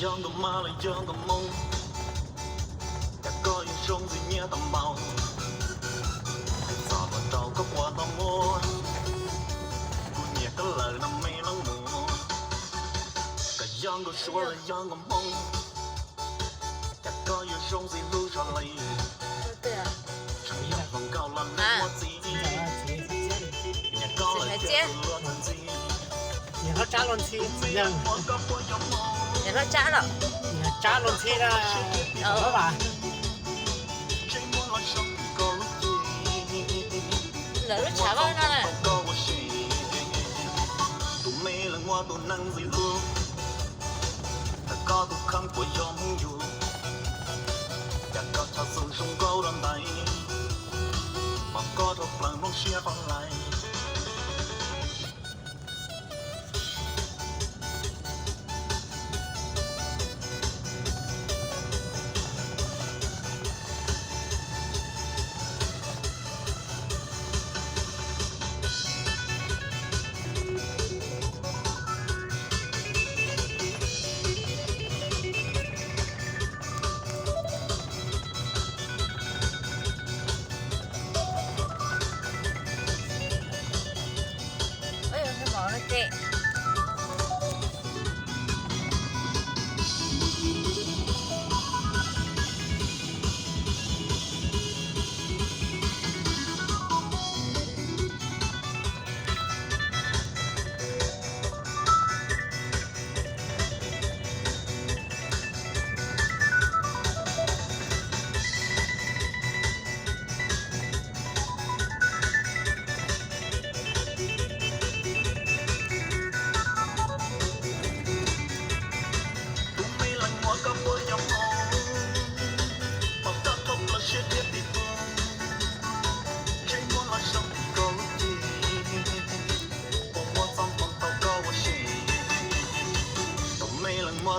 样的马来样的梦，大家ยังชงสิเนี่ยตำเมาจากวันเราก็กว่าตำมัวกูเนี่ยก็เลยนำไม่ลังมัวก็ยังก็ชัวร์ยังก็มอง大家ยังชงสิรู้ชาลี对啊，ฉันอยากลองก้าวลันในหัวใจอยากก้าวเลยเจอตัวทันที你和扎伦七怎样？你说扎了，你和扎伦七的好吧？哪个茶包那嘞？tôi nâng gì luôn ta có tôi khăn của gió mong dù ta có cho sương sông câu đòn tay mà có thuộc lần mong chia còn lại对。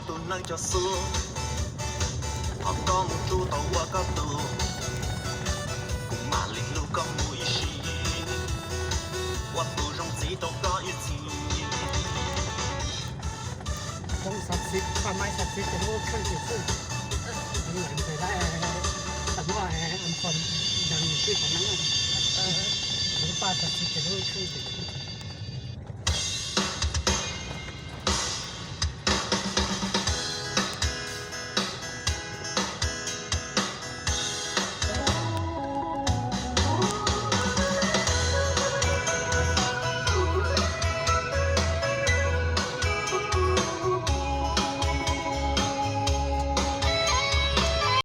tôi nâng cho xuống họ có một chú tàu qua cao tù cùng mà lịch lưu có mùi xì qua tù rong chỉ tàu có ý gìต้องศักดิ์สิทธิ์ความไม่ศักดิ์สิทธิ์จะรู้ขึ้นสิขึ้นมันเหมือนเคยได้แต่ว่าอันคนดังที่ของนั้นหรือป้าศักดิ์สิทธิ์จะรู้ขึ้นสิ